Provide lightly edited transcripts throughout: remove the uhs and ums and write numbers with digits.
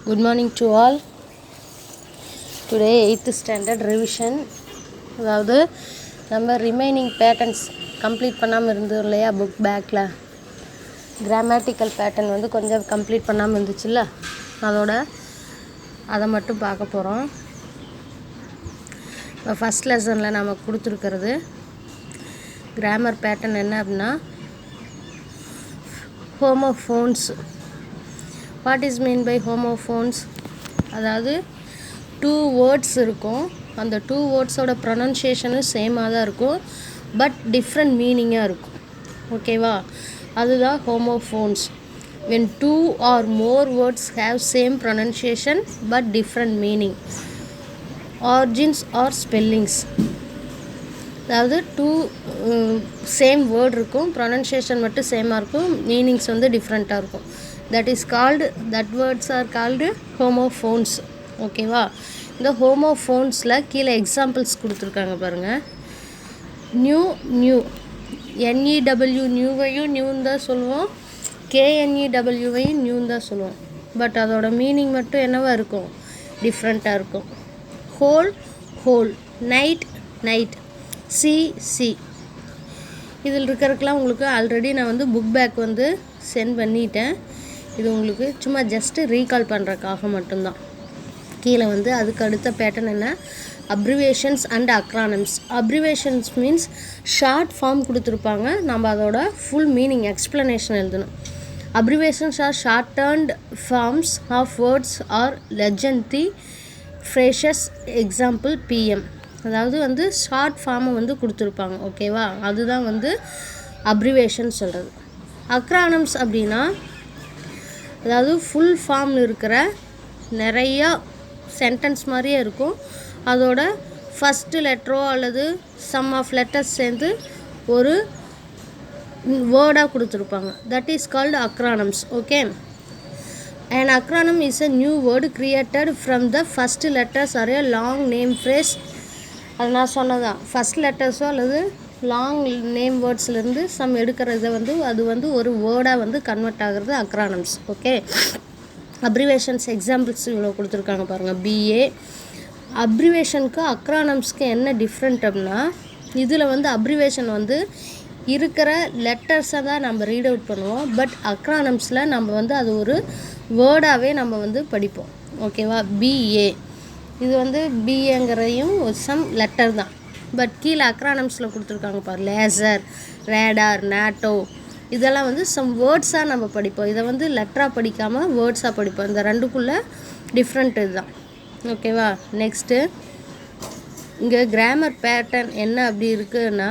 Good morning to all. Today 8th standard revision. அதாவது நம்ம remaining patterns complete பண்ணாமல் இருந்தோம் இல்லையா புக் பேக்கில். கிராமட்டிக்கல் பேட்டர்ன் வந்து கொஞ்சம் கம்ப்ளீட் பண்ணாமல் இருந்துச்சுல்ல, அதை மட்டும் பார்க்க போகிறோம். இப்போ ஃபஸ்ட் லெசனில் நம்ம கொடுத்துருக்கிறது கிராமர் பேட்டர்ன் என்ன அப்படின்னா homophones. What is mean by homophones? அதாவது 2 வேர்ட்ஸ் இருக்கும், அந்த 2 வேர்ட்ஸோட ப்ரொனன்சியேஷனும் சேமாக தான் இருக்கும், பட் டிஃப்ரெண்ட் மீனிங்காக இருக்கும். ஓகேவா? அதுதான் homophones. when 2 or more words have same pronunciation but different meaning, origins or spellings. அதாவது 2 சேம் வேர்ட் இருக்கும், ப்ரொனன்சியேஷன் மட்டும் சேமாக இருக்கும், மீனிங்ஸ் வந்து டிஃப்ரெண்ட்டாக இருக்கும். that words are called homophones. ஓகேவா? இந்த ஹோமோஃபோன்ஸில் கீழே எக்ஸாம்பிள்ஸ் கொடுத்துருக்காங்க பாருங்கள். நியூ நியூவையும் நியூன்னு தான் சொல்லுவோம், KNEWவையும் நியூன்னு தான் சொல்லுவோம், பட் அதோட மீனிங் மட்டும் என்னவாக இருக்கும், டிஃப்ரெண்ட்டாக இருக்கும். Whole, night, C. இதில் இருக்கிறதுக்கெலாம் உங்களுக்கு ஆல்ரெடி நான் வந்து புக் பேக் வந்து சென்ட் பண்ணிட்டேன். இது உங்களுக்கு சும்மா ஜஸ்ட்டு ரீகால் பண்ணுறதுக்காக மட்டும்தான். கீழே வந்து அதுக்கு அடுத்த பேட்டர்ன் என்ன, abbreviations and acronyms. Abbreviations means short form கொடுத்துருப்பாங்க, நம்ம அதோட ஃபுல் மீனிங் எக்ஸ்ப்ளனேஷன் எழுதணும். Abbreviations are shortened forms of words or legendary phrases. Example PM. அதாவது வந்து ஷார்ட் ஃபார்மை வந்து கொடுத்துருப்பாங்க. ஓகேவா? அதுதான் வந்து அப்ரிவேஷன் சொல்கிறது. அக்ரானம்ஸ் அப்படின்னா அதாவது ஃபுல் ஃபார்மில் இருக்கிற நிறையா சென்டென்ஸ் மாதிரியே இருக்கும், அதோட ஃபஸ்ட்டு லெட்டரோ அல்லது சம் ஆஃப் லெட்டர்ஸ் சேர்ந்து ஒரு வேர்டாக கொடுத்துருப்பாங்க. That is called acronyms. Okay? an acronym is a new word created from the first letters or a long name phrase. அது நான் சொன்னதான், ஃபஸ்ட் லெட்டர்ஸோ அல்லது லாங் நேம் வேர்ட்ஸ்லேருந்து சம் எடுக்கிறத வந்து அது வந்து ஒரு வேர்டாக வந்து கன்வெர்ட் ஆகிறது அக்ரானம்ஸ். ஓகே? அப்ரிவேஷன்ஸ் எக்ஸாம்பிள்ஸ் இவ்வளோ கொடுத்துருக்காங்க பாருங்கள். BA. அப்ரிவேஷனுக்கு அக்ரானம்ஸ்க்கு என்ன டிஃப்ரெண்ட் அப்படின்னா, இதில் வந்து அப்ரிவேஷன் வந்து இருக்கிற லெட்டர்ஸை தான் நம்ம ரீட் அவுட் பண்ணுவோம், பட் அக்ரானம்ஸில் நம்ம வந்து அது ஒரு வேர்டாகவே நம்ம வந்து படிப்போம். ஓகேவா? BA இது வந்து BAங்கிறதையும் சம் லெட்டர் தான், பட் கீழே அக்ரானம்ஸில் கொடுத்துருக்காங்க பாரு, லேசர், ரேடார், நாட்டோ, இதெல்லாம் வந்து சம் வேர்ட்ஸாக நம்ம படிப்போம். இதை வந்து லெட்டராக படிக்காமல் வேர்ட்ஸாக படிப்போம். இந்த ரெண்டுக்குள்ளே டிஃப்ரெண்ட் இதுதான். ஓகேவா? நெக்ஸ்ட்டு இங்கே கிராமர் பேட்டர்ன் என்ன அப்படி இருக்குன்னா,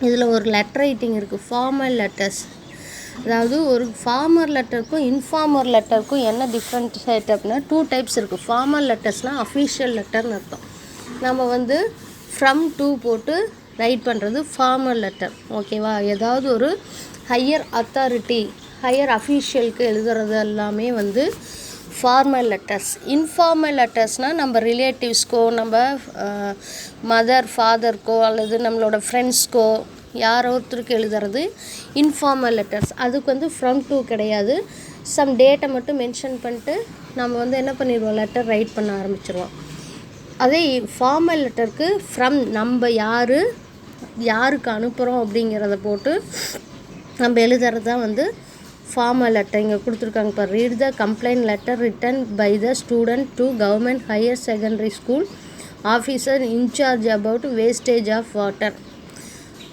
இதில் ஒரு லெட்டர் ரைட்டிங் இருக்குது, ஃபார்மல் லெட்டர்ஸ். அதாவது ஒரு ஃபார்மர் லெட்டருக்கும் இன்ஃபார்மர் லெட்டருக்கும் என்ன டிஃப்ரெண்ட் அப்படின்னா 2 டைப்ஸ் இருக்குது. ஃபார்மல் லெட்டர்ஸ்னால் அஃபிஷியல் லெட்டர்னு அர்த்தம். நம்ம வந்து ஃப்ரம் டு போட்டு ரைட் பண்ணுறது ஃபார்மல் லெட்டர். ஓகேவா? ஏதாவது ஒரு ஹையர் அத்தாரிட்டி, ஹையர் அஃபீஷியலுக்கு எழுதுறது எல்லாமே வந்து ஃபார்மல் லெட்டர்ஸ். இன்ஃபார்மல் லெட்டர்ஸ்னால் நம்ம ரிலேட்டிவ்ஸ்க்கோ, நம்ம மதர் ஃபாதர்க்கோ அல்லது நம்மளோட ஃப்ரெண்ட்ஸ்க்கோ யாரோ ஒருத்தருக்கு எழுதுறது இன்ஃபார்மல் லெட்டர்ஸ். அதுக்கு வந்து ஃப்ரம் டு கிடையாது, சம் டேட்டை மட்டும் மென்ஷன் பண்ணிட்டு நம்ம வந்து என்ன பண்ணிடுவோம், லெட்டர் ரைட் பண்ண ஆரம்பிச்சிருவோம். அதே ஃபார்மல் லெட்டருக்கு ஃப்ரம் நம்ம யாருக்கு அனுப்புகிறோம் அப்படிங்கிறத போட்டு நம்ம எழுதுறது தான் வந்து ஃபார்மல் லெட்டர். இங்கே கொடுத்துருக்காங்க பாரு, read the complaint letter written by the student to government higher secondary school officer in charge about wastage of water.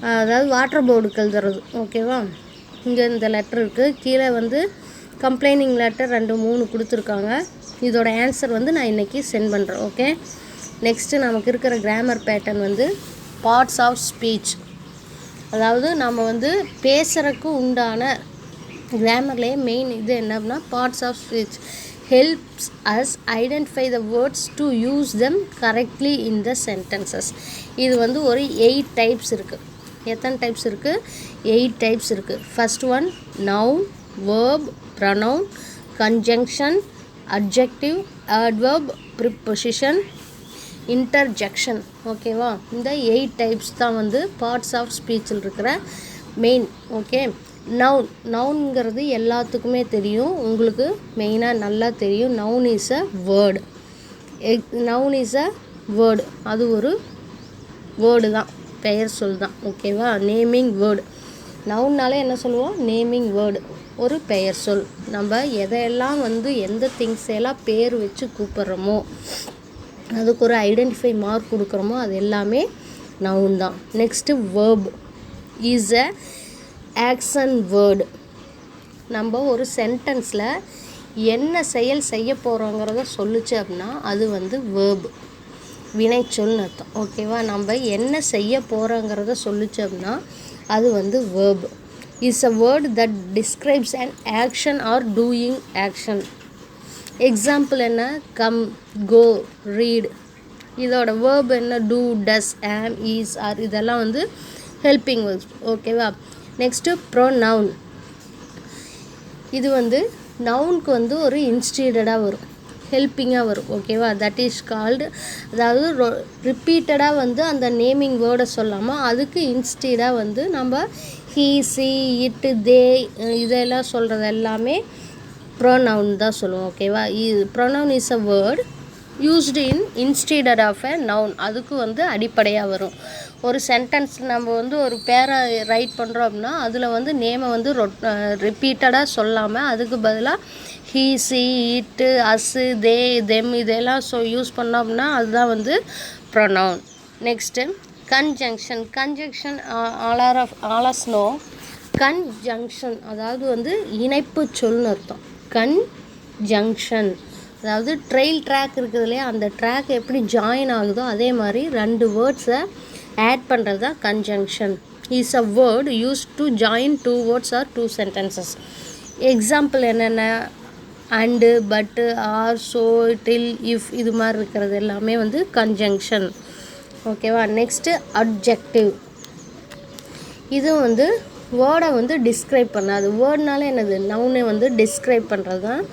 அதாவது வாட்டர் போர்டுக்கு எழுதுறது. ஓகேவா? இங்கே இந்த லெட்டர் இருக்குது, கீழே வந்து கம்ப்ளைனிங் லெட்டர் 2-3 கொடுத்துருக்காங்க. இதோட ஆன்சர் வந்து நான் இன்றைக்கி சென்ட் பண்ணுறேன். ஓகே? நெக்ஸ்ட்டு நமக்கு இருக்கிற கிராமர் பேட்டர்ன் வந்து பார்ட்ஸ் ஆஃப் ஸ்பீச். அதாவது நம்ம வந்து பேசுகிறதுக்கு உண்டான கிராமர்லேயே மெயின் இது என்ன அப்படின்னா parts of speech helps us identify the words to use them correctly in the sentences. இது வந்து ஒரு 8 டைப்ஸ் இருக்குது. எத்தனை டைப்ஸ் இருக்குது? 8 டைப்ஸ் இருக்குது. First one noun, verb, pronoun, conjunction, adjective, adverb, preposition, interjection. ஓகேவா? இந்த 8 டைப்ஸ் தான் வந்து பார்ட்ஸ் ஆஃப் ஸ்பீச்சில் இருக்கிற மெயின். ஓகே? நவுன்ங்கிறது எல்லாத்துக்குமே தெரியும், உங்களுக்கு மெயினாக நல்லா தெரியும். Noun is a word. Noun is a word, அது ஒரு வேர்டு தான், பெயர் சொல் தான். ஓகேவா? Naming word. நவுன்னாலே என்ன சொல்லுவோம்? நேமிங் வேர்டு, ஒரு பெயர் சொல். நம்ம எதையெல்லாம் எந்த திங்ஸ் எல்லாம் பேர் வச்சு கூப்பிட்றோமோ, அதுக்கு ஒரு ஐடென்டிஃபை மார்க் கொடுக்குறோமோ, அது எல்லாமே நவுன் தான். Next verb is a action word. நம்ம ஒரு சென்டென்ஸில் என்ன செயல் செய்ய போகிறோங்கிறத சொல்லுச்சு அப்படின்னா அது வேர்ப், வினைச்சொல்னு அர்த்தம். ஓகேவா? நம்ம என்ன செய்ய போகிறோங்கிறத சொல்லுச்சு அப்படின்னா அது verb. Is a word that describes an action are doing action. Example என்ன? கம், கோ, ரீட். இதோட வேர்ப் என்ன? டூ, டஸ், ஆம், ஈஸ், ஆர். இதெல்லாம் ஹெல்பிங் வேர்ப்ஸ். ஓகேவா? Next pronoun. இது நவுனுக்கு ஒரு இன்ஸ்டீடடாக வரும், ஹெல்பிங்காக வரும். ஓகேவா? தட் இஸ் கால்டு, அதாவது ரிப்பீட்டடாக அந்த நேமிங் வேர்டை சொல்லாமல் அதுக்கு இன்ஸ்டீடாக நம்ம ஹீ, சி, இட்டு, தே இதெல்லாம் சொல்கிறது எல்லாமே ப்ரோனவுன் தான் சொல்லுவோம். ஓகேவா? Pronoun is a word used in instead of a noun. அதுக்கு அடிப்படையாக வரும். ஒரு சென்டென்ஸ் நம்ம ஒரு பேரை ரைட் பண்ணுறோம் அப்படின்னா அதில் நேமை ரிப்பீட்டடாக சொல்லாமல் அதுக்கு பதிலாக ஹீ, சி, இட்டு, அஸ்ஸு, தே, தெம் இதெல்லாம் யூஸ் பண்ணோம் அப்படின்னா அதுதான் pronoun. Next conjunction. Conjunction all know. Conjunction அதாவது இணைப்பு சொல்னு அர்த்தம். கன்ஜங்ஷன் அதாவது ட்ரெயில் ட்ராக் இருக்குது இல்லையா, அந்த ட்ராக் எப்படி ஜாயின் ஆகுதோ அதே மாதிரி ரெண்டு வேர்ட்ஸை ஆட் பண்ணுறது தான் conjunction. Is a word use to join two words or two sentences. Example என்னென்ன? And, but, or, so, till, if இது மாதிரி இருக்கிறது எல்லாமே கன்ஜங்ஷன். ஓகேவா? Next adjective. இது வேர்டை டிஸ்கிரைப் பண்ணாது. வேர்ட்னால என்னது? நவுனை டிஸ்கிரைப் பண்ணுறது தான்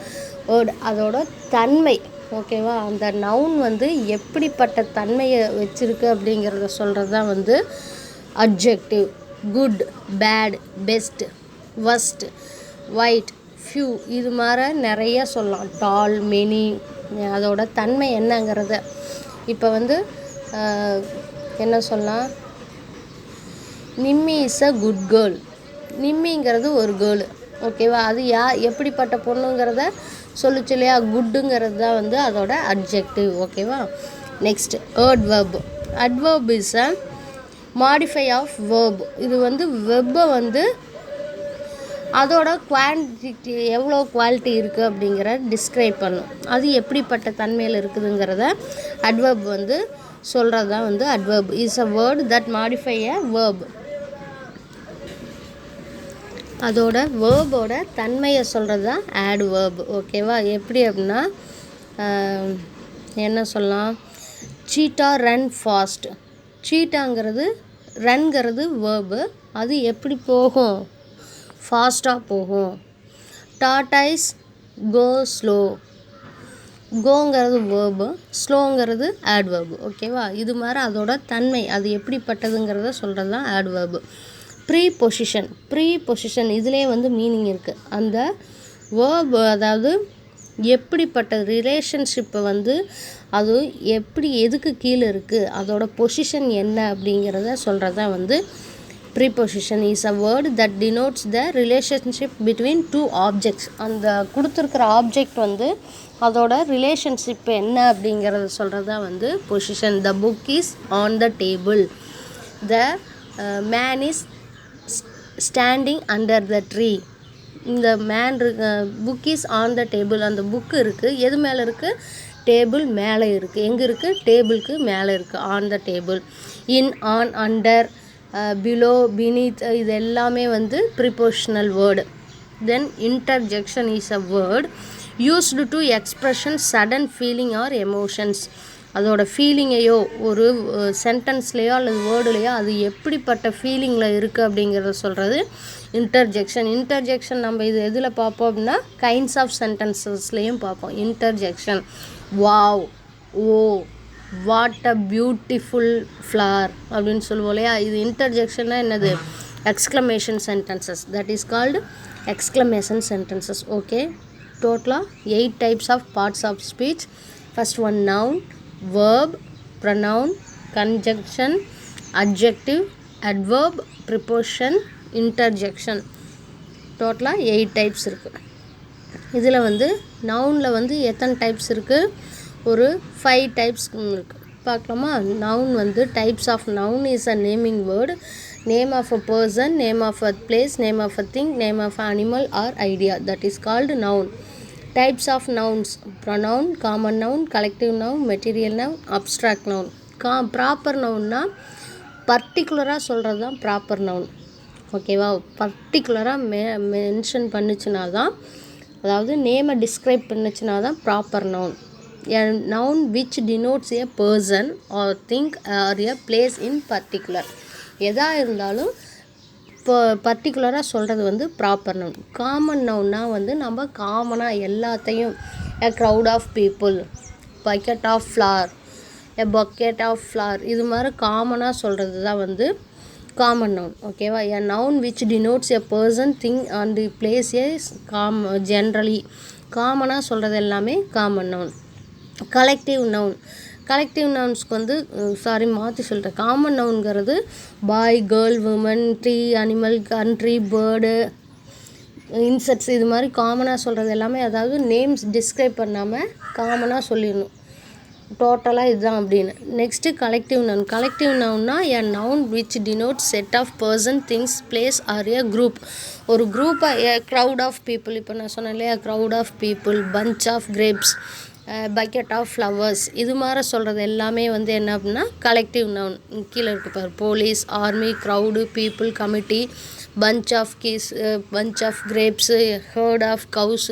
வேர்டு. அதோட தன்மை. ஓகேவா? அந்த நவுன் எப்படிப்பட்ட தன்மையை வச்சுருக்கு அப்படிங்கிறத சொல்கிறது தான் adjective. Good, bad, best, worst, white, few இது மாதிரி நிறைய சொல்லலாம். Tall, many. அதோட தன்மை என்னங்கிறத இப்போ என்ன சொல்லலாம்? Nimmi is a good girl. நிம்மிங்கிறது ஒரு கேர்ளு. ஓகேவா? அது எப்படிப்பட்ட பொண்ணுங்கிறத சொல்லுச்சு இல்லையா? குட்டுங்கிறது தான் அதோட அட்ஜெக்டிவ். ஓகேவா? Next adverb. Adverb is a modify of verb. இது வெர்பை அதோட குவான்டிட்டி எவ்வளோ குவாலிட்டி இருக்குது அப்படிங்கிறத டிஸ்கிரைப் பண்ணும். அது எப்படிப்பட்ட தன்மையில் இருக்குதுங்கிறத அட்வர்ப் சொல்கிறது தான் adverb. Is a word that modify a verb. அதோட வேர்போட தன்மையை சொல்கிறது தான் ஆட்வர்ப். ஓகேவா? எப்படி அப்படின்னா என்ன சொல்லலாம்? Cheetah run fast. சீட்டாங்கிறது, ரன்ங்கிறது வேர்பு. அது எப்படி போகும்? ஃபாஸ்ட்டாக போகும். Tortoise go slow. கோங்கிறது வேர்பு, ஸ்லோங்கிறது ஆட்வர்பு. ஓகேவா? இது மாதிரி அதோட தன்மை அது எப்படிப்பட்டதுங்கிறத சொல்கிறது தான் ஆட்வர்பு. ப்ரீபொசிஷன். ப்ரீபொசிஷன் இதுலேயே மீனிங் இருக்குது. அந்த வேர்பு அதாவது எப்படிப்பட்ட ரிலேஷன்ஷிப்பை அது எப்படி எதுக்கு கீழே இருக்குது, அதோட பொசிஷன் என்ன அப்படிங்கிறத சொல்கிறது தான் preposition. Is a word that denotes the relationship between two objects. அந்த கொடுத்துருக்கிற ஆப்ஜெக்ட் அதோட ரிலேஷன்ஷிப் என்ன அப்படிங்கிறத சொல்கிறது தான் position. The book is on the table. The man is standing under the tree. இந்த man book is on the table. அந்த book இருக்குது, எது மேலே இருக்குது? டேபிள் மேலே இருக்குது. எங்கே இருக்குது? டேபிளுக்கு மேலே இருக்குது. On the table. In, on, under, below, beneath இது எல்லாமே prepositional word. Then interjection is a word used to expression sudden feeling or emotions. அதோட ஃபீலிங்கையோ ஒரு சென்டென்ஸ்லேயோ அல்லது வேர்டுலேயோ அது எப்படிப்பட்ட ஃபீலிங்கில் இருக்குது அப்படிங்கிறத சொல்கிறது இன்டர்ஜெக்ஷன். இன்டர்ஜெக்ஷன் நம்ம இது எதில் பார்ப்போம் அப்படின்னா கைண்ட்ஸ் ஆஃப் சென்டென்சஸ்லேயும் பார்ப்போம். Interjection. Wow, oh, what a beautiful flower அப்படின்னு சொல்லுவோம் இல்லையா? இது இன்டர்ஜெக்ஷன்னா என்னது? exclamation sentences, that is called exclamation sentences. Okay, total 8 types of parts of speech. First one, noun, verb, pronoun, conjunction, adjective, adverb, preposition, interjection. டோட்டலாக 8 types இருக்குது. இதில் வந்து நவுனில் வந்து எத்தனை டைப்ஸ் இருக்குது? ஒரு 5 டைப்ஸ் இருக்குது. பார்க்கலாமா? நவுன் வந்து types of noun is a naming word, name of a person, name of a place, name of a thing, name of a animal or idea, that is called noun. Types of nouns: pronoun, common noun, collective noun, material noun, abstract noun. Proper நவுன்னா பர்டிகுலராக சொல்கிறது தான் proper noun. ஓகேவா? பர்டிகுலராக mention பண்ணிச்சுனா தான், அதாவது நேமை describe பண்ணிச்சுனா தான் proper noun. A noun which denotes a person or thing or a place in particular. எதாக இருந்தாலும் இப்போ பர்டிகுலராக சொல்கிறது வந்து ப்ராப்பர் நவுன். காமன் நவுன்னா வந்து நம்ம காமனாக எல்லாத்தையும், a crowd of people, bucket of flower, a bucket of flower, இது மாதிரி காமனாக சொல்கிறது தான் வந்து காமன் நவுன். ஓகேவா? a noun which denotes a person, thing and place is generally. காமனாக சொல்கிறது எல்லாமே common noun. Collective noun. Collective நவுன்ஸ்க்கு வந்து மாற்றி சொல்கிறேன். காமன் நவுன்கிறது boy, girl, woman, tree, animal, country, bird, insects, இது மாதிரி காமனாக சொல்கிறது எல்லாமே, அதாவது நேம்ஸ் டிஸ்கிரைப் பண்ணாமல் காமனாக சொல்லிடணும். டோட்டலாக இதுதான் அப்படின்னு. Next collective noun. கலெக்டிவ் நவுன்னா a noun which denotes set of person, things, place or a group. ஒரு குரூப்பாக, a crowd of people, இப்போ நான் சொன்னேன் இல்லையா, crowd of people, bunch of grapes, bucket of flowers, இது மாதிரி சொல்கிறது எல்லாமே வந்து என்ன அப்படின்னா கலெக்டிவ் நவுன். கீழே இருக்கு பாரு, police, army, crowd, people, committee, bunch of keys, bunch of grapes, herd of cows,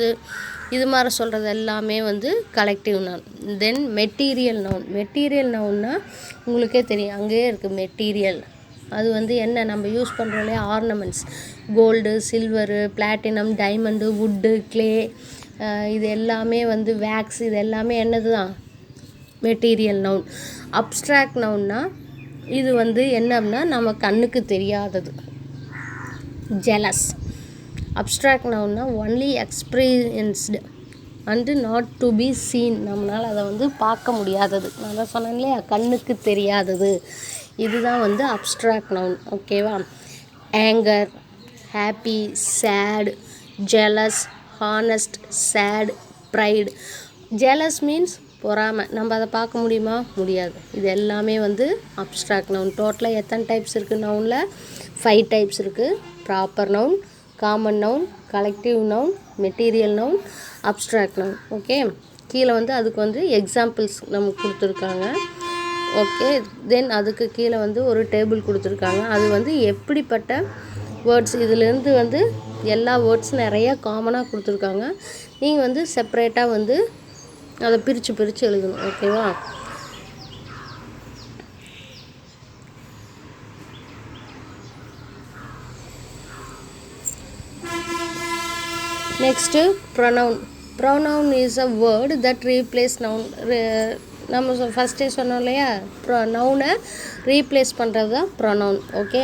இது மாதிரி சொல்கிறது எல்லாமே வந்து கலெக்டிவ் நவுன். தென் மெட்டீரியல் நவுன். மெட்டீரியல் நவுன்னா உங்களுக்கே தெரியும், அங்கேயே இருக்குது மெட்டீரியல். அது வந்து என்ன நம்ம யூஸ் பண்ணுறோம் இல்லையா, ornaments, gold, silver, platinum, diamond, wood, clay, இது எல்லாமே வந்து வேக்ஸ், இது எல்லாமே என்னது தான் மெட்டீரியல் நவுன். அப்ஸ்ட்ராக்ட் நவுன்னா இது வந்து என்ன அப்படின்னா நம்ம கண்ணுக்கு தெரியாதது, ஜெலஸ். அப்ஸ்ட்ராக்ட் நவுன்னா only experienced and not to be seen, நம்மளால் அதை வந்து பார்க்க முடியாதது. நான் தான் சொன்னேன் இல்லையா, கண்ணுக்கு தெரியாதது, இதுதான் வந்து அப்ஸ்ட்ராக்ட் நவுன். ஓகேவா? Anger, happy, sad, jealous, honest, sad, pride. Jealous means பொறாமை, நம்ம அதை பார்க்க முடியுமா? முடியாது. இது எல்லாமே வந்து அப்ஸ்ட்ராக்ட் நவுன். டோட்டலாக எத்தனை டைப்ஸ் இருக்குது நவுனில்? 5 டைப்ஸ் இருக்குது. Proper noun, common noun, collective noun, material noun, abstract noun. Okay, கீழே வந்து அதுக்கு வந்து எக்ஸாம்பிள்ஸ் நமக்கு கொடுத்துருக்காங்க. ஓகே, தென் அதுக்கு கீழே வந்து ஒரு டேபிள் கொடுத்துருக்காங்க. அது வந்து எப்படிப்பட்ட வேர்ட்ஸ், இதிலேருந்து வந்து எல்லா வேர்ட்ஸும் நிறையா காமனாக கொடுத்துருக்காங்க. நீங்கள் வந்து செப்பரேட்டாக வந்து அதை பிரித்து எழுதணும். ஓகேவா? Next pronoun. Pronoun is a word that replace noun. நம்ம ஃபஸ்ட்டே சொன்னோம் இல்லையா, நவுனை ரீப்ளேஸ் பண்ணுறது தான் ப்ரொனவுன். ஓகே,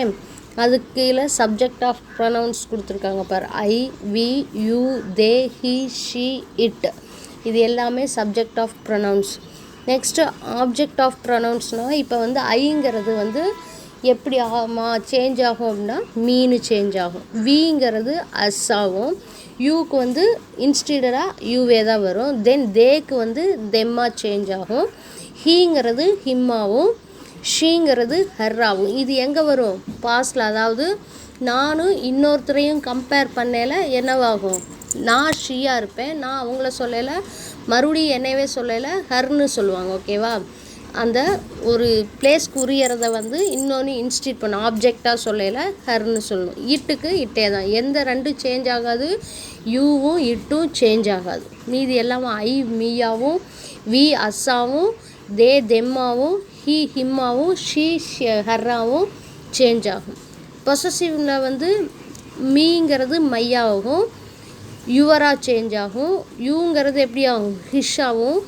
அதுக்கு கீழே சப்ஜெக்ட் ஆஃப் ப்ரொனவுன்ஸ் கொடுத்துருக்காங்க பார். I, we, you, they, he, she, it, இது எல்லாமே subject of pronouns. Next object of ப்ரொனவுன்ஸ்னால், இப்போ வந்து ஐங்கிறது வந்து எப்படி சேஞ்ச் ஆகும் அப்படின்னா மீனு சேஞ்ச் ஆகும். விங்கிறது அஸ் ஆகும். யூக்கு வந்து இன்ஸ்டீடடாக யூவே தான் வரும். தென் தேக்கு வந்து தெம்மாக சேஞ்ச் ஆகும். ஹீங்கிறது ஹிம்மாவும், ஷீங்கிறது ஹர்ராவும். இது எங்கே வரும்? பாஸ்டில். அதாவது நானும் இன்னொருத்தரையும் கம்பேர் பண்ணல என்னவாகும்? நான் ஷீயாக இருப்பேன், நான் அவங்கள சொல்லலை, மறுபடியும் என்னவே சொல்லலை, ஹர்னு சொல்லுவாங்க. ஓகேவா? அந்த ஒரு பிளேஸ்க்கு உரியறத வந்து இன்னொன்று இன்ஸ்டிட் பண்ண ஆப்ஜெக்டாக சொல்லலை, ஹர்னு சொல்லணும். இட்டுக்கு இட்டே தான், எந்த ரெண்டும் சேஞ்ச் ஆகாது, யூவும் இட்டும் சேஞ்ச் ஆகாது. மீதி எல்லாம் ஐ மீயாவும், வி அஸ்ஸாவும், தே தெம்மாவும், ஹி ஹிம்மாவும், ஷீ ஹர்ராவும் சேஞ்ச் ஆகும். பொசசிவ்ல வந்து மீங்கிறது மையாகும், யுவராக சேஞ்ச் ஆகும். யூங்கிறது எப்படி ஆகும்? ஹிஷாவும்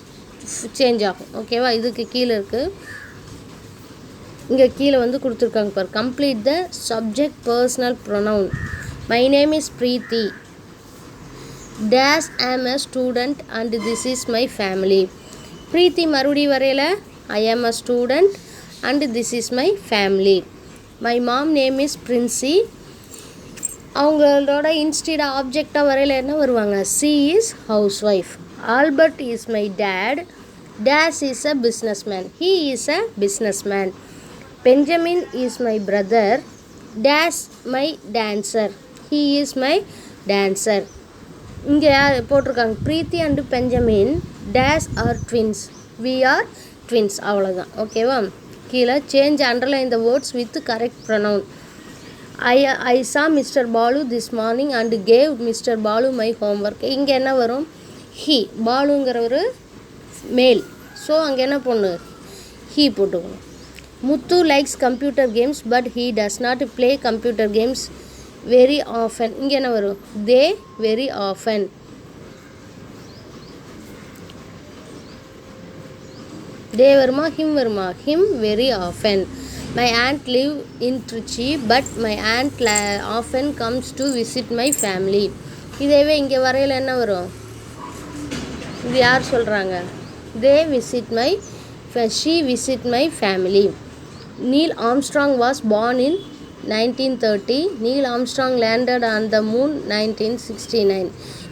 சேஞ்ச் ஆகும். ஓகேவா? இதுக்கு கீழே இருக்குது இங்கே கீழே வந்து கொடுத்துருக்காங்க பார். Complete the subject personal pronoun. My name is Preethi. Dash am a student and this is my family. Preethi மறுபடி வரையில் I am a student and this is my family. My mom name is Princy. அவங்களோட இன்ஸ்டிட் ஆப்ஜெக்டாக வரையில் என்ன வருவாங்க? She is house wife. Albert is my dad. Dash is a businessman. He is a businessman. Benjamin is my brother. Dash my dancer. He is my dancer. இங்கே யார் போட்டிருக்காங்க? Preethi and Benjamin dash are twins. We are twins. அவ்வளோதான். ஓகேவா? கீழே change underline the words with correct pronoun. I saw mister Balu this morning and gave mister Balu my homework. இங்கே என்ன வரும்? He. பாலுங்கிற ஒரு மேல். ஸோ அங்கே என்ன பொண்ணு? ஹீ போட்டுக்கணும். Muthu likes computer games but he does not play computer games very often. இங்கே என்ன வரும்? They very often. தே வருமா? ஹிம் வருமா? Him very often. My aunt live in Trichy but my aunt often comes to visit my family. இதேவே இங்கே வரையில் என்ன வரும்? இது யார் சொல்கிறாங்க? they visit my she visit my family. Neil Armstrong was born in 1930. Neil Armstrong landed on the moon 1969.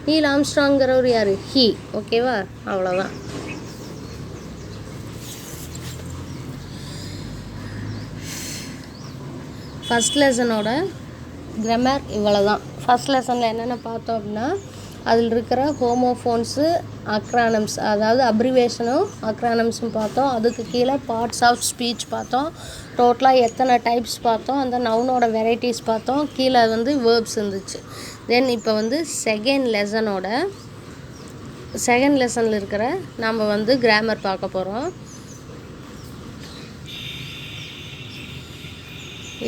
Neil Armstrongங்கிறவர் யார்? he. ஓகேவா? அவ்வளோதான். ஃபஸ்ட் லெசனோட கிராமர் இவ்வளோ தான். ஃபஸ்ட் லெசனில் என்னென்ன பார்த்தோம் அப்படின்னா, அதில் இருக்கிற ஹோமோஃபோன்ஸு, அக்ரானம்ஸ், அதாவது அப்ரிவேஷனும் அக்ரானம்ஸும் பார்த்தோம். அதுக்கு கீழே பார்ட்ஸ் ஆஃப் ஸ்பீச் பார்த்தோம். டோட்டலாக எத்தனை டைப்ஸ் பார்த்தோம். அந்த நவுனோட வெரைட்டிஸ் பார்த்தோம். கீழே வந்து வேர்ப்ஸ் இருந்துச்சு. தென் இப்போ வந்து செகண்ட் லெசனில் இருக்கிற நம்ம வந்து கிராமர் பார்க்க போகிறோம்.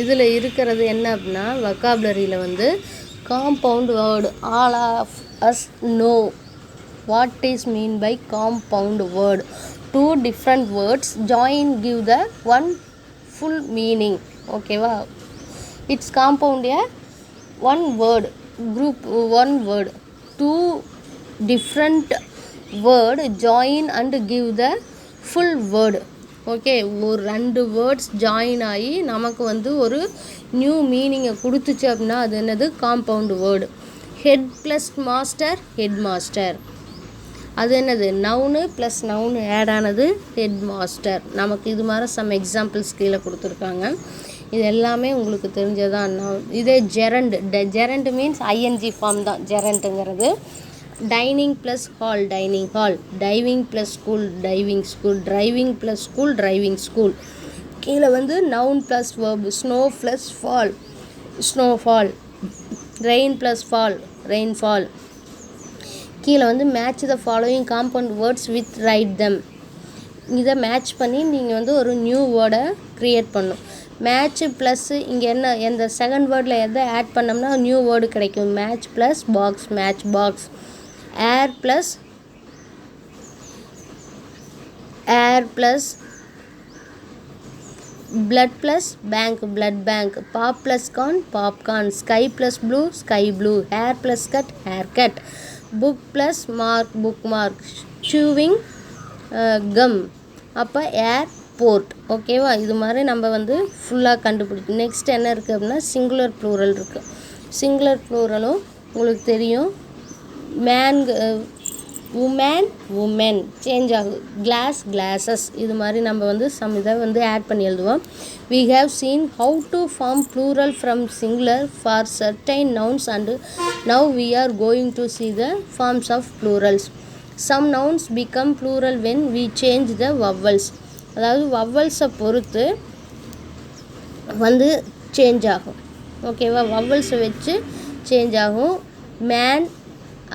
இதில் இருக்கிறது என்ன அப்படின்னா, வொக்காபுலரியில் வந்து compound word. All of us know what is mean by compound word. 2 different words join give the one full meaning. ஓகேவா? It's compound a one word group, one word. 2 different word join and give the full word. Okay, ஒரு 2 words join ஆகி நமக்கு வந்து ஒரு new மீனிங்கை கொடுத்துச்சு அப்படின்னா அது என்னது? Compound word. Head plus master, head master. அது என்னது? நவுனு ப்ளஸ் நவுனு ஆட் ஆனது ஹெட் மாஸ்டர். நமக்கு இது மாதிரி சம் எக்ஸாம்பிள்ஸ் கீழே கொடுத்துருக்காங்க. இது எல்லாமே உங்களுக்கு தெரிஞ்சதான். இதே ஜெரண்ட் மீன்ஸ் ஐஎன்ஜி ஃபார்ம் தான் ஜெரண்ட்டுங்கிறது. Dining plus hall, dining hall. Diving plus school, diving school. Driving plus school, driving school. கீழே வந்து noun plus verb. Snow plus fall, snowfall. Rain plus fall, rainfall. கீழே வந்து match the following compound words with right them. இதை match பண்ணி நீங்கள் வந்து ஒரு new வேர்டை க்ரியேட் பண்ணணும். மேட்ச்சு ப்ளஸ்ஸு இங்கே என்ன, எந்த செகண்ட் வேர்டில் எதை ஆட் பண்ணோம்னா நியூ வேர்டு கிடைக்கும். Match plus box, match box. Air plus blood plus bank, blood bank. Pop plus corn, popcorn. Sky plus blue, sky blue. Hair plus cut, haircut. Book plus mark, bookmark. Chewing gum. அப்போ airport. ஓகேவா? இது மாதிரி நம்ம வந்து ஃபுல்லாக கண்டுபிடிக்கும். Next என்ன இருக்குது அப்படின்னா, சிங்குலர் ப்ளூரல் இருக்குது. சிங்குலர் ப்ளூரலும் உங்களுக்கு தெரியும். மேன், உமன், உமென் சேஞ்ச் ஆகும். Class, classes. இது மாதிரி நம்ம வந்து சம் இதை வந்து ஆட் பண்ணி எழுதுவோம். we have seen how to form plural from singular for certain nouns and now we are going to see the forms of plurals. some nouns become plural when we change the vowels. அதாவது வவ்வல்ஸை பொறுத்து வந்து change ஆகும். ஓகேவா? வவ்வல்ஸை வச்சு change ஆகும். Man,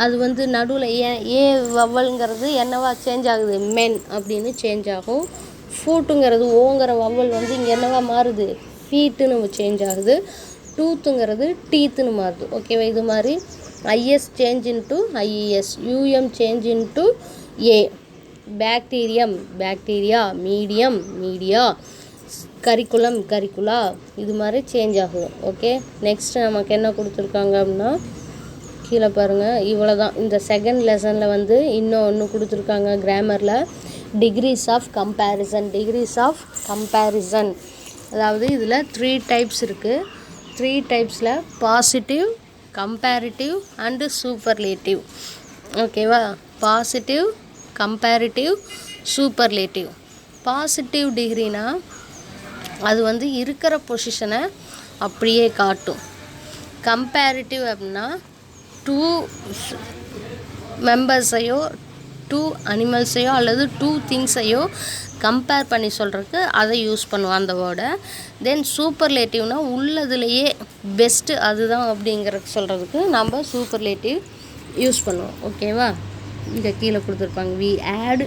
அது வந்து நடுவில் ஏ வவ்வல்ங்கிறது என்னவா சேஞ்ச் ஆகுது? மென் அப்படின்னு சேஞ்ச் ஆகும். ஃபூட்டுங்கிறது ஓங்கிற வவ்வல் வந்து இங்கே என்னவா மாறுது? ஃபீட்டுன்னு சேஞ்ச் ஆகுது. டூத்துங்கிறது டீத்துன்னு மாறுது. ஓகேவா? இது மாதிரி IS change into IES, UM change into A. Bacterium, bacteria. Medium, media. Curriculum, curricula இது மாதிரி சேஞ்ச் ஆகும். ஓகே, நெக்ஸ்ட் நமக்கு என்ன கொடுத்துருக்காங்க அப்படின்னா கீழே பாருங்கள், இவ்வளோ தான். இந்த செகண்ட் லெசனில் வந்து இன்னும் ஒன்று கொடுத்துருக்காங்க கிராமரில், degrees of comparison. Degrees of comparison அதாவது இதில் 3 டைப்ஸ் இருக்குது. 3 டைப்ஸில் பாசிட்டிவ், கம்பேரிட்டிவ் அண்டு சூப்பர்லேட்டிவ். ஓகேவா, பாசிட்டிவ், கம்பேரிட்டிவ், சூப்பர்லேட்டிவ். பாசிட்டிவ் டிகிரினா அது வந்து இருக்கிற பொசிஷனை அப்படியே காட்டும். கம்பேரிட்டிவ் அப்படின்னா 2 மெம்பர்ஸையோ 2 அனிமல்ஸையோ அல்லது 2 திங்ஸையோ கம்பேர் பண்ணி சொல்கிறதுக்கு அதை யூஸ் பண்ணுவோம் அந்த வேர்டை. தென் சூப்பர்லேட்டிவ்னா உள்ளதுலேயே பெஸ்ட்டு அதுதான் அப்படிங்கிறதுக்கு சொல்கிறதுக்கு நம்ம சூப்பர்லேட்டிவ் யூஸ் பண்ணுவோம். ஓகேவா, இங்கே கீழே கொடுத்துருப்பாங்க. We add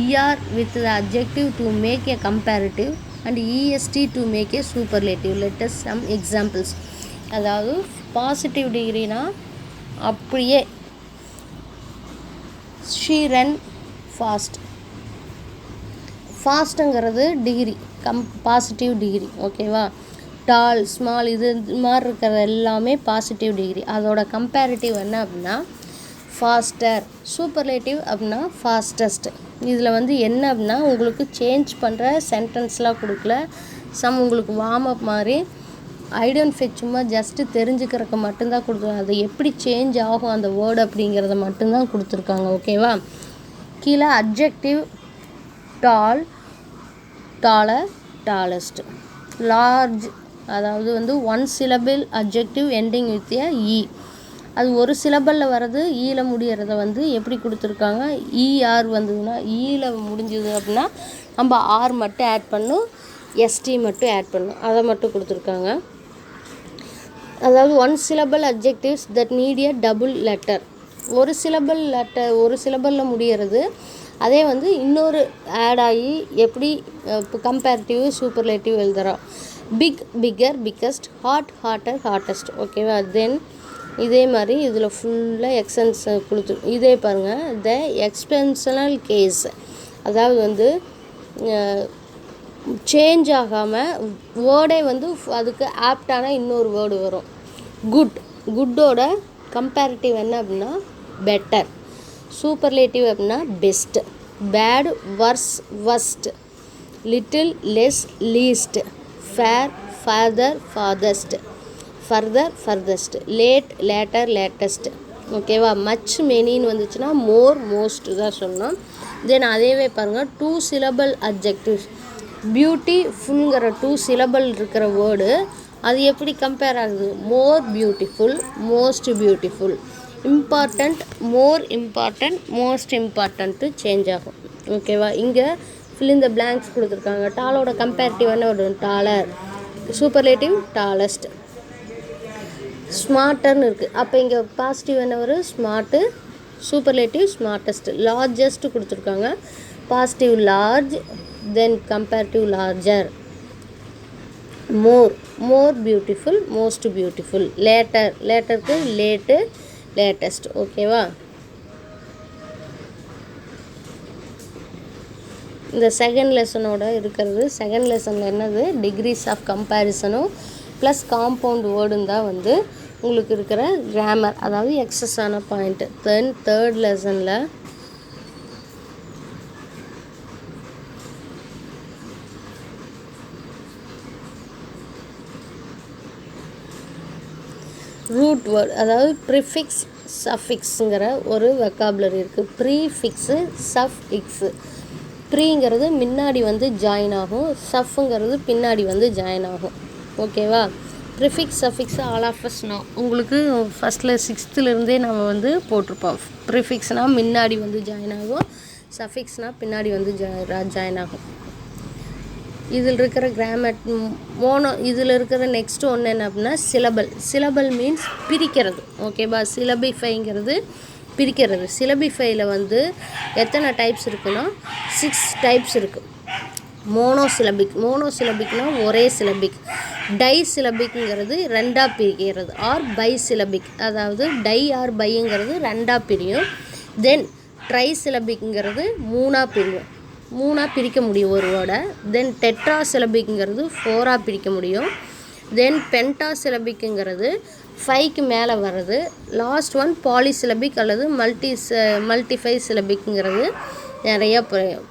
ER with the adjective to make a comparative and EST to make a superlative. Let us some examples. அதாவது பாசிட்டிவ் டிகிரினா அப்படியே she run fast. ஃபாஸ்ட்டுங்கிறது டிகிரி, பாசிட்டிவ் டிகிரி. ஓகேவா, டால், ஸ்மால் இது மாதிரி இருக்கிறது எல்லாமே பாசிட்டிவ் டிகிரி. அதோட கம்பேரிட்டிவ் என்ன அப்படின்னா ஃபாஸ்டர். சூப்பர்லேட்டிவ் அப்படின்னா ஃபாஸ்டஸ்ட். இதில் வந்து என்ன அப்படின்னா உங்களுக்கு சேஞ்ச் பண்ணுற சென்டென்ஸ்லாம் கொடுக்கல, உங்களுக்கு வார்ம் அப் மாதிரி ஐடென்டிஃபை சும்மா ஜஸ்ட்டு தெரிஞ்சுக்கிறதுக்கு மட்டும்தான் கொடுத்துருக்காங்க. அது எப்படி சேஞ்ச் ஆகும் அந்த வேர்டு அப்படிங்கிறத மட்டும்தான் கொடுத்துருக்காங்க. ஓகேவா, கீழே அட்ஜெக்டிவ் டால், டாலர், டாலஸ்ட். லார்ஜ் அதாவது வந்து 1 syllable அட்ஜெக்டிவ் எண்டிங் வித் இ. அது ஒரு சிலபலில் வர்றது ஈல முடிகிறத வந்து எப்படி கொடுத்துருக்காங்க, ER வந்ததுன்னா ஈல முடிஞ்சது அப்படின்னா நம்ம ஆர் மட்டும் ஆட் பண்ணும், எஸ்டி மட்டும் ஆட் பண்ணும், அதை மட்டும் கொடுத்துருக்காங்க. அதாவது 1 syllable adjectives that need a double letter. ஒரு சிலபலில் முடிகிறது, அதே வந்து இன்னொரு ஆட் ஆகி எப்படி கம்பேரிட்டிவ் சூப்பர்லேட்டிவ் எழுதுகிறோம். Big, bigger, biggest, hot, hotter, hottest. ஓகேவா, தென் இதே மாதிரி இதில் ஃபுல்லாக எக்ஸ்டென்ஸ் கொடுத்து இதே பாருங்கள். த எக்ஸ்பென்ஷனல் கேஸ் அதாவது வந்து சேஞ்ச் ஆகாமல் வேர்டே வந்து அதுக்கு ஆப்டான இன்னொரு வேர்டு வரும். குட், குட்டோட கம்பேரிட்டிவ் என்ன அப்படின்னா பெட்டர். சூப்பர்லேட்டிவ் அப்படின்னா best. Bad, worse, worst. Little, less, least. Far, farther, farthest. Further, furthest. Late, later, latest. ஓகேவா, மச், மெனின்னு வந்துச்சுன்னா மோர், மோஸ்ட் தான் சொல்லணும். தென் அதேவே பாருங்கள் 2 syllable அட்ஜெக்டிவ்ஸ். பியூட்டிஃபுல்ங்கிற 2 syllable இருக்கிற வேர்டு அது எப்படி கம்பேர் ஆகுது, மோர் பியூட்டிஃபுல், மோஸ்ட் பியூட்டிஃபுல். இம்பார்ட்டண்ட், மோர் இம்பார்ட்டண்ட், மோஸ்ட் இம்பார்ட்டண்ட்டு சேஞ்ச் ஆகும். ஓகேவா, இங்கே ஃபில் இன் த பிளாங்க்ஸ் கொடுத்துருக்காங்க. டாலோட கம்பேரிட்டிவ் என்ன வரும், டாலர். Superlative tallest. ஸ்மார்ட்டர்னு இருக்குது, அப்போ இங்கே பாசிட்டிவ் என்ன வரும், ஸ்மார்ட்டு. Superlative smartest. லார்ஜஸ்ட் கொடுத்துருக்காங்க, positive large, then comparative larger. More, more beautiful, most beautiful. Later, லேட்டருக்கு லேட்டு, லேட்டஸ்ட். ஓகேவா, இந்த செகண்ட் லெசனோட இருக்கிறது. செகண்ட் லெசனில் என்னது, டிகிரிஸ் ஆஃப் கம்பேரிசனும் ப்ளஸ் காம்பவுண்ட் வேர்டும் தான் வந்து உங்களுக்கு இருக்கிற கிராமர், அதாவது எக்ஸஸான பாயிண்ட்டு. தென் தேர்ட் லெசனில் ரூட் வேர்ட், அதாவது ப்ரிஃபிக்ஸ் சஃபிக்ஸுங்கிற ஒரு வெக்காபுலரி இருக்குது. ப்ரீஃபிக்ஸு, சஃபிக்ஸு. ப்ரீங்கிறது முன்னாடி வந்து ஜாயின் ஆகும், சஃப்ங்கிறது பின்னாடி வந்து ஜாயின் ஆகும். ஓகேவா, prefix suffix all of us know. உங்களுக்கு ஃபஸ்ட்டில் 6th நம்ம வந்து போட்டிருப்போம். ப்ரிஃபிக்ஸ்னால் முன்னாடி வந்து ஜாயின் ஆகும், சஃபிக்ஸ்னால் பின்னாடி வந்து ஜாயின் ஆகும். இதில் இருக்கிற கிராமர் இதில் இருக்கிற நெக்ஸ்ட் ஒன்று என்ன அப்படின்னா சிலபல். சிலபல் மீன்ஸ் பிரிக்கிறது. ஓகேவா, சிலபிஃபைங்கிறது பிரிக்கிறது. சிலபிஃபைல வந்து எத்தனை டைப்ஸ் இருக்குன்னா 6 டைப்ஸ் இருக்குது. மோனோசிலபிக், மோனோசிலபிக்னா ஒரே சிலபிக். டை சிலபிக்ங்கிறது 2ஆக பிரிக்கிறது. ஆர் பை சிலபிக், அதாவது டை ஆர் பைங்கிறது 2ஆக பிரியும். தென் ட்ரை சிலபிக்ங்கிறது 3ஆக பிரியும். 3ஆக பிரிக்க முடியும் ஒரு வேர்டை. தென் டெட்ரா சிலபிக்ங்கிறது 4ஆக பிரிக்க முடியும். தென் பென்டா சிலபிக்ங்கிறது 5க்கு மேலே வர்றது. லாஸ்ட் ஒன் பாலிசிலபிக் அல்லது மல்டிஃபை சிலபிக்ங்கிறது நிறையா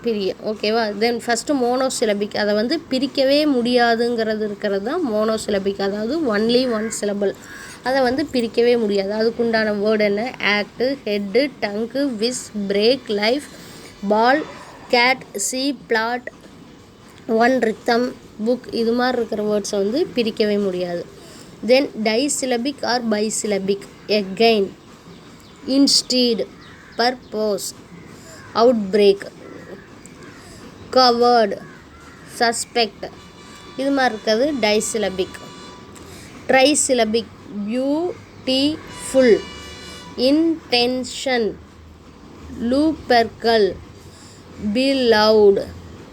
பிரியும். ஓகேவா. தென் ஃபஸ்ட்டு மோனோசிலபிக், அதை வந்து பிரிக்கவே முடியாதுங்கிறது இருக்கிறது தான் மோனோசிலபிக், அதாவது ஒன்லி ஒன் சிலபிள், அதை வந்து பிரிக்கவே முடியாது. அதுக்குண்டான வேர்டு என்ன? Act, head, tongue, wish, break, life, ball, cat, see, flat, one, rhythm, book, இது மாதிரி இருக்கிற வேர்ட்ஸை வந்து பிரிக்கவே முடியாது. Then disyllabic or bisyllabic, again, instead, purpose, outbreak, covered, suspect, இது மாதிரி இருக்கிறது disyllabic. Trisyllabic, beautiful, intention, lupercal, blowout,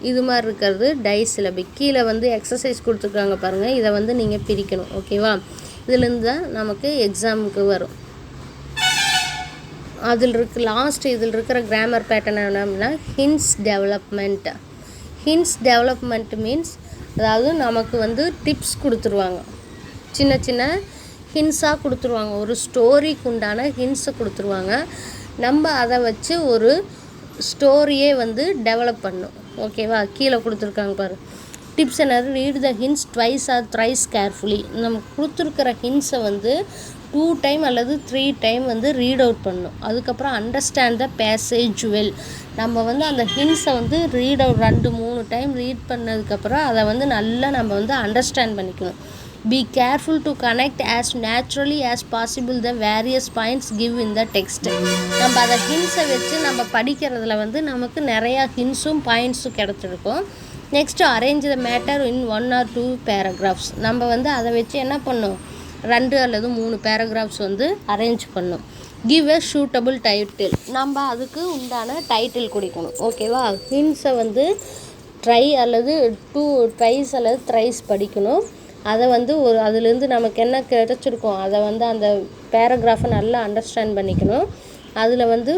இது மாதிரி இருக்கிறது டைசிலபிக். கீழே வந்து எக்ஸசைஸ் கொடுத்துருக்காங்க பாருங்கள், இதை வந்து நீங்கள் பிரிக்கணும். ஓகேவா. இதுலேருந்து தான் நமக்கு எக்ஸாமுக்கு வரும். இதில் இருக்கிற கிராமர் பேட்டர்ன் என்னன்னா hints development. Hints development means, அதாவது நமக்கு வந்து டிப்ஸ் கொடுத்துருவாங்க, சின்ன சின்ன ஹின்ஸாக கொடுத்துருவாங்க, ஒரு ஸ்டோரிக்கு உண்டான ஹின்ஸை கொடுத்துருவாங்க. நம்ம அதை வச்சு ஒரு ஸ்டோரியே வந்து டெவலப் பண்ணும். ஓகேவா. கீழே கொடுத்துருக்காங்க பாரு, டிப்ஸ் என்னது? Read the hints twice or thrice carefully. நம்ம கொடுத்துருக்கிற ஹின்ஸை வந்து 2 டைம் அல்லது 3 டைம் வந்து ரீட் அவுட் பண்ணணும். அதுக்கப்புறம் அண்டர்ஸ்டாண்ட் த பேசேஜ் வெல். நம்ம வந்து அந்த ஹின்ஸை வந்து ரீட் அவுட் 2-3 டைம் ரீட் பண்ணதுக்கப்புறம் அதை வந்து நல்லா நம்ம வந்து அண்டர்ஸ்டாண்ட் பண்ணிக்கணும். Be careful to connect as naturally as possible the various points give in the text. நம்ம அதை ஹின்ஸை வச்சு நம்ம படிக்கிறதுல வந்து நமக்கு நிறையா ஹின்ஸும் பாயிண்ட்ஸும் கிடச்சிருக்கும். Next arrange the matter in 1 or 2 paragraphs. நம்ம வந்து அதை வச்சு என்ன பண்ணணும்? 2 அல்லது 3 பேராகிராஃப்ஸ் வந்து அரேஞ்ச் பண்ணணும். Give a suitable title. நம்ம அதுக்கு உண்டான டைட்டில் கொடுக்கணும். ஓகேவா. ஹின்ஸை வந்து ட்ரை அல்லது 2 ட்ரைஸ் அல்லது த்ரைஸ் படிக்கணும். அதை வந்து அதுலேருந்து நமக்கு என்ன கிடச்சிருக்கோம் அதை வந்து அந்த பேராகிராஃபை நல்லா அண்டர்ஸ்டாண்ட் பண்ணிக்கணும். அதில் வந்து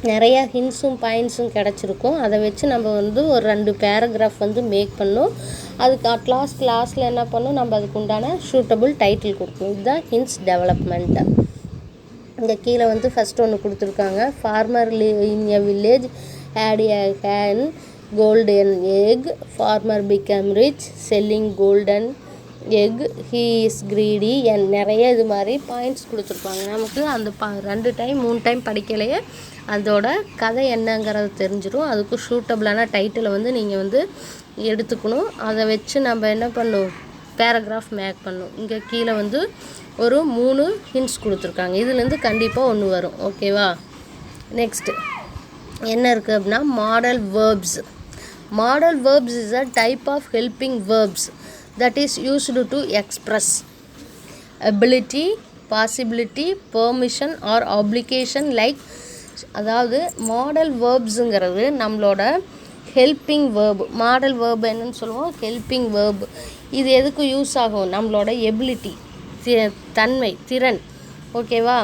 நிறையா ஹின்ஸும் பாயிண்ட்ஸும் கிடச்சிருக்கும். அதை வச்சு நம்ம வந்து ஒரு 2 பேராகிராஃப் வந்து மேக் பண்ணணும். அதுக்கு லாஸ்ட்டில் என்ன பண்ணணும்? நம்ம அதுக்கு உண்டான சூட்டபிள் டைட்டில் கொடுக்கணும். இதுதான் ஹின்ஸ் டெவலப்மெண்ட்டு. இங்கே கீழே வந்து ஃபஸ்ட் ஒன்று கொடுத்துருக்காங்க. Farmer in a village had a hen golden egg. Farmer become rich selling golden egg. He is greedy. நிறைய இது மாதிரி பாயிண்ட்ஸ் கொடுத்துருப்பாங்க. நமக்கு அந்த 2 டைம் 3 டைம் படிக்கலையே அதோட கதை என்னங்கிறது தெரிஞ்சிடும். அதுக்கு சூட்டபிளான டைட்டிலை வந்து நீங்கள் வந்து எடுத்துக்கணும். அதை வச்சு நம்ம என்ன பண்ணணும்? பேராகிராஃப் மேக் பண்ணணும். இங்கே கீழே வந்து ஒரு 3 ஹின்ட்ஸ் கொடுத்துருக்காங்க. இதுலேருந்து கண்டிப்பாக ஒன்று வரும். ஓகேவா. நெக்ஸ்ட்டு என்ன இருக்குது அப்படின்னா modal verbs. Modal verbs is a type of helping verbs that is used to express ability, possibility, permission or obligation like. அதாவது மாடல் வேர்ப்ஸுங்கிறது நம்மளோட ஹெல்பிங் வேர்ப். மாடல் வேர்ப் என்னன்னு சொல்லுவோம்? Helping verb. இது எதுக்கு யூஸ் ஆகும்? நம்மளோட எபிலிட்டி, தன்மை, திறன். ஓகேவா.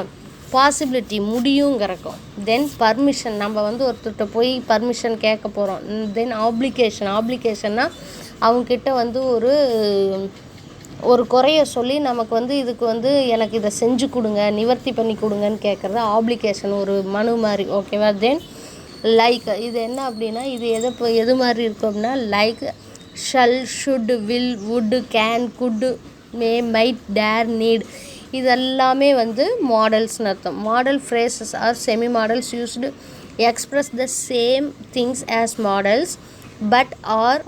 பாசிபிலிட்டி, முடியுங்கிறக்கும். தென் பர்மிஷன், நம்ம வந்து ஒருத்தர்கிட்ட போய் பர்மிஷன் கேட்க போகிறோம். தென் ஆப்ளிகேஷன்னா அவங்கக்கிட்ட வந்து ஒரு குறைய சொல்லி நமக்கு வந்து இதுக்கு வந்து எனக்கு இதை செஞ்சு கொடுங்க, நிவர்த்தி பண்ணி கொடுங்கன்னு கேட்குறது ஆப்ளிகேஷன், ஒரு மனு மாதிரி. ஓகேவா. தென் லைக், இது என்ன அப்படின்னா இது எது மாதிரி இருக்கும் அப்படின்னா like, shall, should, will, would, can, could, may, might, dare, need, இதெல்லாமே வந்து மாடல்ஸ்னு அர்த்தம். Modal phrases or semi modals used express the same things as modals but are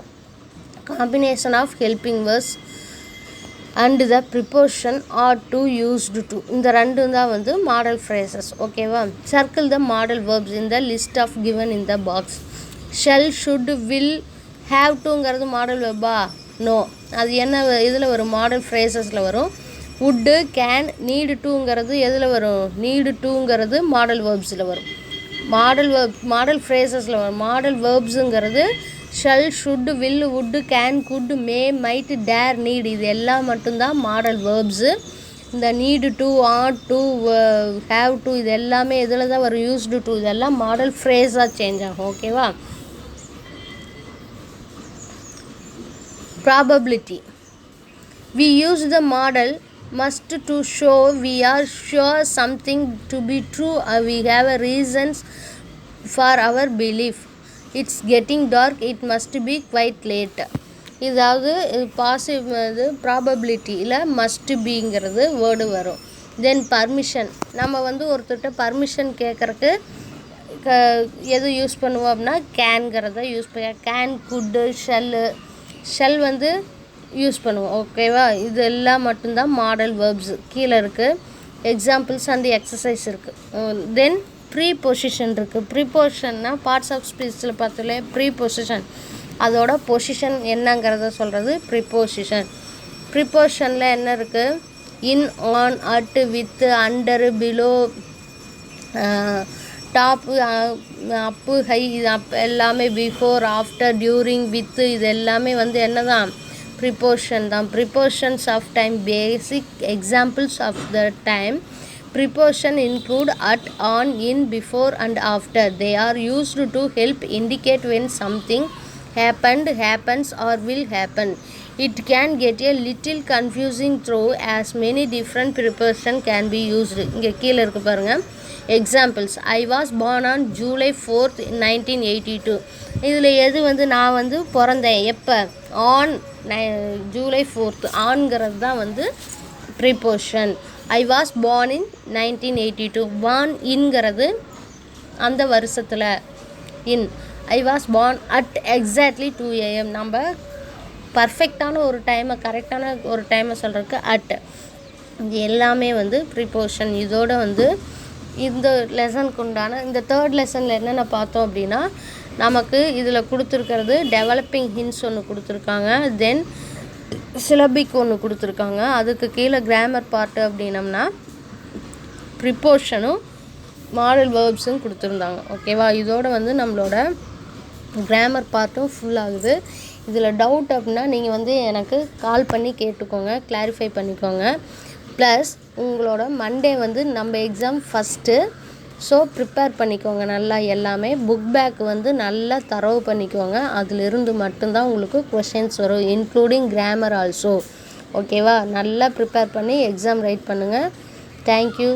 combination of helping verbs and the preposition are to used to. இந்த ரெண்டும் தான் வந்து model phrases. ஓகேவா. Circle the model verbs in the list of given in the box. shall, should, will, have toங்கிறது modal வேர்பா? No. அது என்ன இதில் வரும்? மாடல் ஃப்ரேசஸில் வரும். would, can, need toங்கிறது எதில் வரும்? need toங்கிறது மாடல் வேர்ப்ஸில் வரும். மாடல் ஃப்ரேசஸில் வரும். மாடல் வேர்ப்ஸுங்கிறது shall, should, will, would, can, could, may, might, dare, need, இது எல்லாம் மட்டும்தான் மாடல் வேர்ப்ஸு. இந்த need to, ought to, have to, இது எல்லாமே இதில் தான் வரும். யூஸ்டு டு, இதெல்லாம் மாடல் ஃப்ரேஸாக சேஞ்ச் ஆகும். ஓகேவா. Probability. We use the model must to show we are sure something to be true or we have a reasons for our belief. It's getting dark, it must be quite late. இதாவது passive இது ப்ராபபிலிட்டியில் must பிங்கிறது word வரும். தென் permission, நம்ம வந்து ஒருத்தர்கிட்ட permission கேட்குறக்கு எது use பண்ணுவோம் அப்படின்னா கேன்கிறத யூஸ் பண்ண, கேன், குட்டு, ஷெல் வந்து யூஸ் பண்ணுவோம். ஓகேவா, இது எல்லாம் மட்டும்தான் மாடல் வேர்ப்ஸ். கீழே இருக்குது எக்ஸாம்பிள்ஸ் அண்ட் எக்ஸசைஸ் இருக்குது. தென் ப்ரீபொசிஷன் இருக்குது. ப்ரீபொசிஷன்னா பார்ட்ஸ் ஆஃப் ஸ்பீச்சில் பார்த்தாலே ப்ரீபொசிஷன், அதோட பொசிஷன் என்னங்கிறத சொல்கிறது ப்ரிப்போசிஷன். ப்ரிப்போசிஷனில் என்ன இருக்குது? In, on, at, with, under, below, top, up, high, இது எல்லாமே பிஃபோர், ஆஃப்டர், டியூரிங், வித்து, இது எல்லாமே வந்து என்ன தான்? ப்ரிப்போசிஷன் தான். Prepositions of time, basic examples of the time. Preposition include at, on, in, before and after. They are used to help indicate when something happened, happens or will happen. It can get a little confusing through as many different preposition can be used. இங்கே கீழே இருக்கு பாருங்க examples. I was born on July 4th 1982. இதில் எது வந்து நான் வந்து பிறந்தேன் எப்போ? On July 4th. ஆன்கிறது தான் வந்து preposition. I was born in 1982. born இன்கிறது அந்த வருஷத்தில் இன். I was born at exactly 2 AM. நம்ம பர்ஃபெக்டான ஒரு டைமை, கரெக்டான ஒரு டைமை சொல்கிறதுக்கு அட். இது எல்லாமே வந்து ப்ரிப்போசிஷன். இதோட வந்து இந்த லெசனுக்கு உண்டான இந்த தேர்ட் லெசனில் என்னென்ன பார்த்தோம் அப்படின்னா, நமக்கு இதில் கொடுத்துருக்கிறது டெவலப்பிங் ஹின்ஸ் ஒன்று கொடுத்துருக்காங்க. தென் சிலபிக் ஒன்று கொடுத்துருக்காங்க. அதுக்கு கீழே கிராமர் பார்ட்டு அப்படின்னம்னா ப்ரிப்போஷனும் மாடல் வேர்ப்ஸும் கொடுத்துருந்தாங்க. ஓகேவா, இதோட வந்து நம்மளோட கிராமர் பார்ட்டும் ஃபுல் ஆகுது. இதில் டவுட் அப்படின்னா நீங்கள் வந்து எனக்கு கால் பண்ணி கேட்டுக்கோங்க, கிளாரிஃபை பண்ணிக்கோங்க. ப்ளஸ் உங்களோட மண்டே வந்து நம்ம எக்ஸாம் ஃபஸ்ட்டு. ஸோ ப்ரிப்பேர் பண்ணிக்கோங்க நல்லா. எல்லாமே புக் பேக் வந்து நல்லா தரவு பண்ணிக்கோங்க. அதிலிருந்து மட்டும்தான் உங்களுக்கு கொஷின்ஸ் வரும், இன்க்ளூடிங் கிராமர் ஆல்சோ. ஓகேவா, நல்லா ப்ரிப்பேர் பண்ணி எக்ஸாம் ரைட் பண்ணுங்கள். தேங்க்யூ.